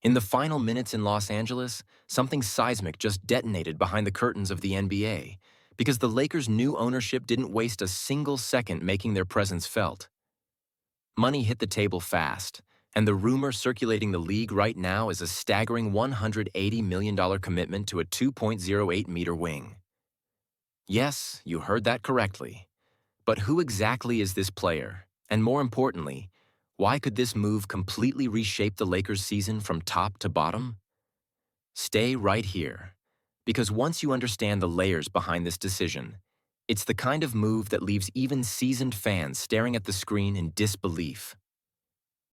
In the final minutes in Los Angeles, something seismic just detonated behind the curtains of the NBA because the Lakers' new ownership didn't waste a single second making their presence felt. Money hit the table fast, and the rumor circulating the league right now is a staggering $180 million commitment to a 2.08-meter wing. Yes, you heard that correctly. But who exactly is this player? And more importantly, why could this move completely reshape the Lakers' season from top to bottom? Stay right here, because once you understand the layers behind this decision, it's the kind of move that leaves even seasoned fans staring at the screen in disbelief.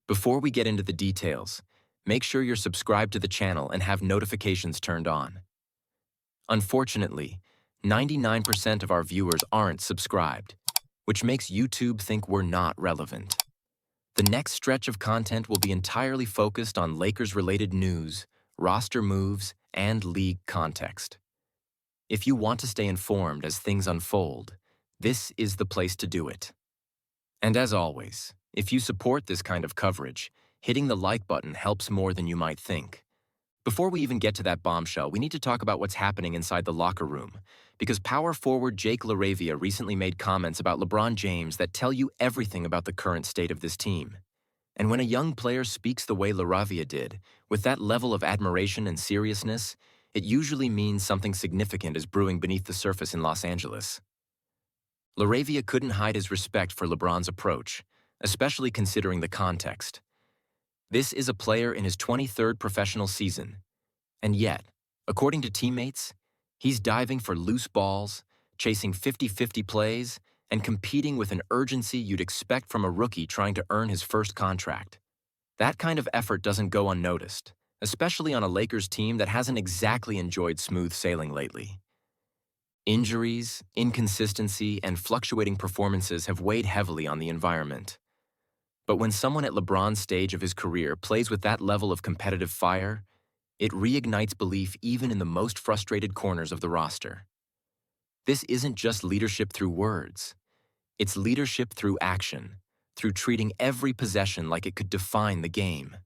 Before we get into the details, make sure you're subscribed to the channel and have notifications turned on. Unfortunately, 99% of our viewers aren't subscribed, which makes YouTube think we're not relevant. The next stretch of content will be entirely focused on Lakers-related news, roster moves, and league context. If you want to stay informed as things unfold, this is the place to do it. And as always, if you support this kind of coverage, hitting the like button helps more than you might think. Before we even get to that bombshell, we need to talk about what's happening inside the locker room, because power forward Jake LaRavia recently made comments about LeBron James that tell you everything about the current state of this team. And when a young player speaks the way LaRavia did, with that level of admiration and seriousness, it usually means something significant is brewing beneath the surface in Los Angeles. LaRavia couldn't hide his respect for LeBron's approach, especially considering the context. This is a player in his 23rd professional season, and yet, according to teammates, he's diving for loose balls, chasing 50-50 plays, and competing with an urgency you'd expect from a rookie trying to earn his first contract. That kind of effort doesn't go unnoticed, especially on a Lakers team that hasn't exactly enjoyed smooth sailing lately. Injuries, inconsistency, and fluctuating performances have weighed heavily on the environment. But when someone at LeBron's stage of his career plays with that level of competitive fire, it reignites belief even in the most frustrated corners of the roster. This isn't just leadership through words. It's leadership through action, through treating every possession like it could define the game.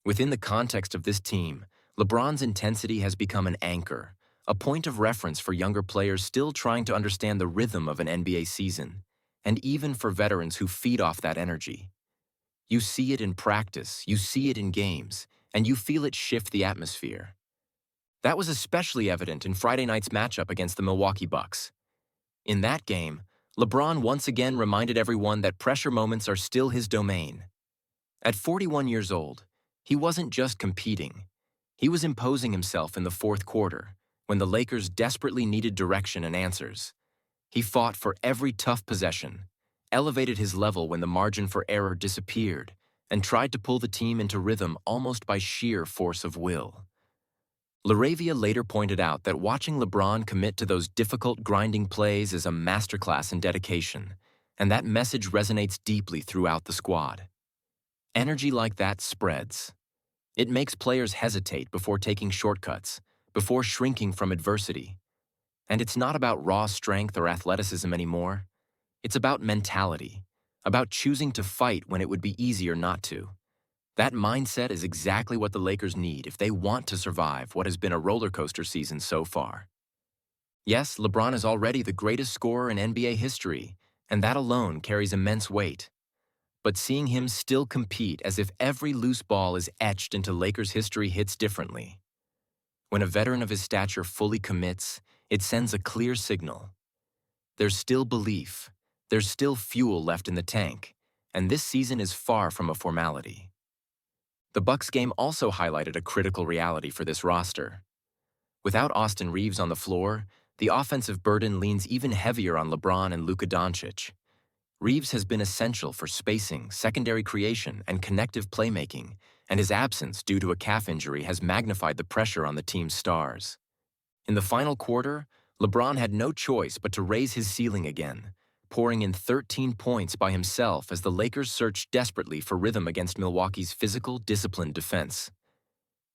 Within the context of this team, LeBron's intensity has become an anchor, a point of reference for younger players still trying to understand the rhythm of an NBA season, and even for veterans who feed off that energy. You see it in practice, you see it in games, and you feel it shift the atmosphere. That was especially evident in Friday night's matchup against the Milwaukee Bucks. In that game, LeBron once again reminded everyone that pressure moments are still his domain. At 41 years old, he wasn't just competing. He was imposing himself in the fourth quarter, when the Lakers desperately needed direction and answers. He fought for every tough possession, elevated his level when the margin for error disappeared, and tried to pull the team into rhythm almost by sheer force of will. LaRavia later pointed out that watching LeBron commit to those difficult grinding plays is a masterclass in dedication, and that message resonates deeply throughout the squad. Energy like that spreads. It makes players hesitate before taking shortcuts, before shrinking from adversity. And it's not about raw strength or athleticism anymore. It's about mentality, about choosing to fight when it would be easier not to. That mindset is exactly what the Lakers need if they want to survive what has been a roller coaster season so far. Yes, LeBron is already the greatest scorer in NBA history, and that alone carries immense weight. But seeing him still compete as if every loose ball is etched into Lakers history hits differently. When a veteran of his stature fully commits, it sends a clear signal. There's still belief, there's still fuel left in the tank, and this season is far from a formality. The Bucks game also highlighted a critical reality for this roster. Without Austin Reeves on the floor, the offensive burden leans even heavier on LeBron and Luka Doncic. Reeves has been essential for spacing, secondary creation, and connective playmaking, and his absence due to a calf injury has magnified the pressure on the team's stars. In the final quarter, LeBron had no choice but to raise his ceiling again, pouring in 13 points by himself as the Lakers searched desperately for rhythm against Milwaukee's physical, disciplined defense.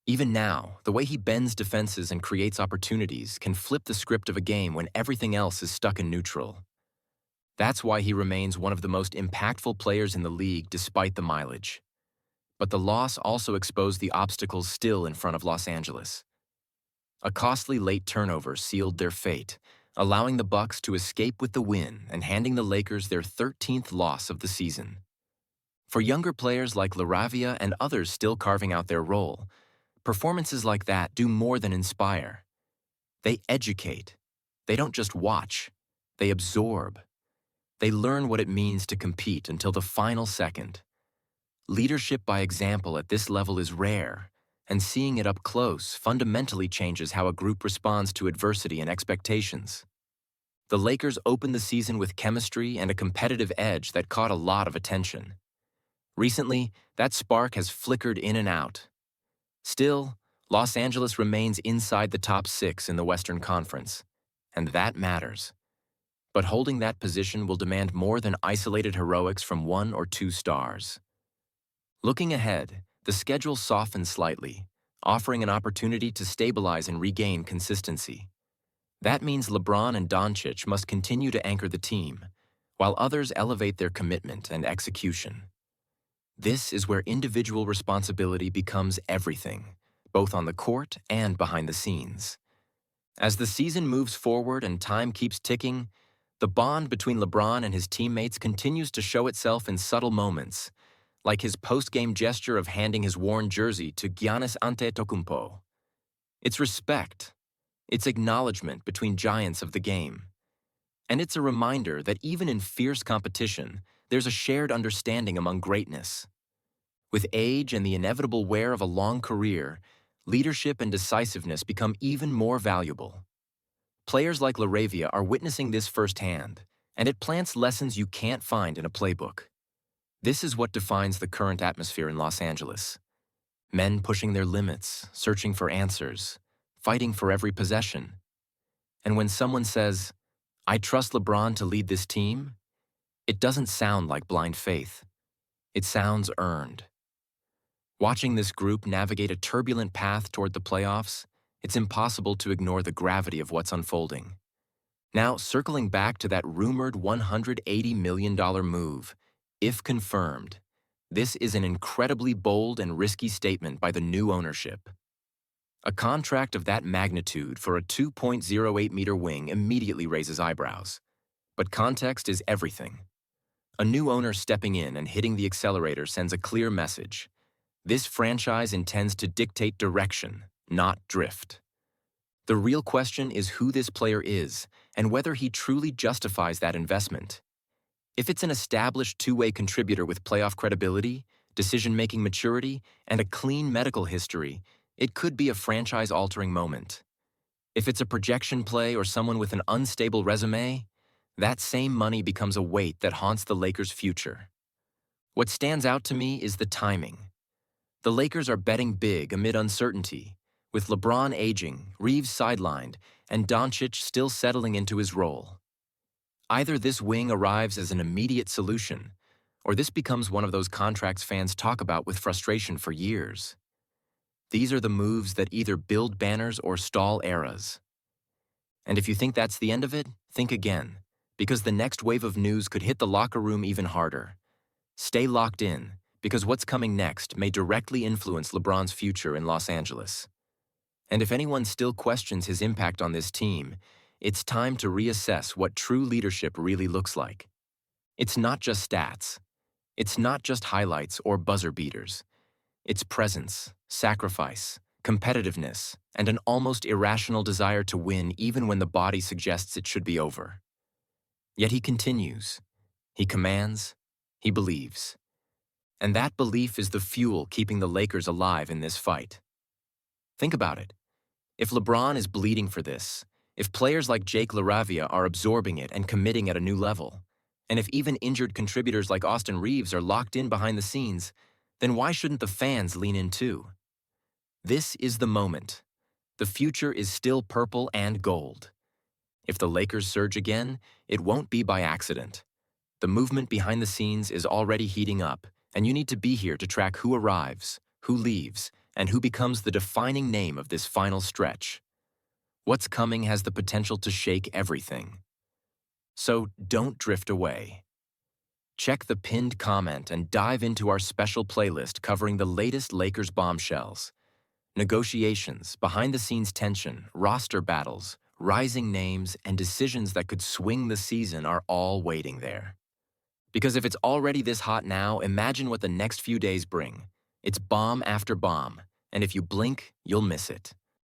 Even now, the way he bends defenses and creates opportunities can flip the script of a game when everything else is stuck in neutral. That's why he remains one of the most impactful players in the league despite the mileage. But the loss also exposed the obstacles still in front of Los Angeles. A costly late turnover sealed their fate, allowing the Bucks to escape with the win and handing the Lakers their 13th loss of the season. For younger players like LaRavia and others still carving out their role, performances like that do more than inspire. They educate. They don't just watch. They absorb. They learn what it means to compete until the final second. Leadership by example at this level is rare, and seeing it up close fundamentally changes how a group responds to adversity and expectations. The Lakers opened the season with chemistry and a competitive edge that caught a lot of attention. Recently, that spark has flickered in and out. Still, Los Angeles remains inside the top 6 in the Western Conference, and that matters. But holding that position will demand more than isolated heroics from 1 or 2 stars. Looking ahead, the schedule softens slightly, offering an opportunity to stabilize and regain consistency. That means LeBron and Doncic must continue to anchor the team, while others elevate their commitment and execution. This is where individual responsibility becomes everything, both on the court and behind the scenes. As the season moves forward and time keeps ticking, the bond between LeBron and his teammates continues to show itself in subtle moments, like his post-game gesture of handing his worn jersey to Giannis Antetokounmpo. It's respect. It's acknowledgement between giants of the game. And it's a reminder that even in fierce competition, there's a shared understanding among greatness. With age and the inevitable wear of a long career, leadership and decisiveness become even more valuable. Players like LaRavia are witnessing this firsthand, and it plants lessons you can't find in a playbook. This is what defines the current atmosphere in Los Angeles. Men pushing their limits, searching for answers, fighting for every possession. And when someone says, "I trust LeBron to lead this team," it doesn't sound like blind faith. It sounds earned. Watching this group navigate a turbulent path toward the playoffs, it's impossible to ignore the gravity of what's unfolding. Now, circling back to that rumored $180 million move, if confirmed, this is an incredibly bold and risky statement by the new ownership. A contract of that magnitude for a 2.08-meter wing immediately raises eyebrows. But context is everything. A new owner stepping in and hitting the accelerator sends a clear message. This franchise intends to dictate direction, not drift. The real question is who this player is and whether he truly justifies that investment. If it's an established two-way contributor with playoff credibility, decision-making maturity, and a clean medical history, it could be a franchise-altering moment. If it's a projection play or someone with an unstable resume, that same money becomes a weight that haunts the Lakers' future. What stands out to me is the timing. The Lakers are betting big amid uncertainty, with LeBron aging, Reeves sidelined, and Doncic still settling into his role. Either this wing arrives as an immediate solution, or this becomes one of those contracts fans talk about with frustration for years. These are the moves that either build banners or stall eras. And if you think that's the end of it, think again, because the next wave of news could hit the locker room even harder. Stay locked in, because what's coming next may directly influence LeBron's future in Los Angeles. And if anyone still questions his impact on this team, it's time to reassess what true leadership really looks like. It's not just stats. It's not just highlights or buzzer beaters. It's presence, sacrifice, competitiveness, and an almost irrational desire to win even when the body suggests it should be over. Yet he continues. He commands. He believes. And that belief is the fuel keeping the Lakers alive in this fight. Think about it. If LeBron is bleeding for this, if players like Jake LaRavia are absorbing it and committing at a new level, and if even injured contributors like Austin Reeves are locked in behind the scenes, then why shouldn't the fans lean in too? This is the moment. The future is still purple and gold. If the Lakers surge again, it won't be by accident. The movement behind the scenes is already heating up, and you need to be here to track who arrives, who leaves, and who becomes the defining name of this final stretch. What's coming has the potential to shake everything. So don't drift away. Check the pinned comment and dive into our special playlist covering the latest Lakers bombshells. Negotiations, behind-the-scenes tension, roster battles, rising names, and decisions that could swing the season are all waiting there. Because if it's already this hot now, imagine what the next few days bring. It's bomb after bomb, and if you blink, you'll miss it.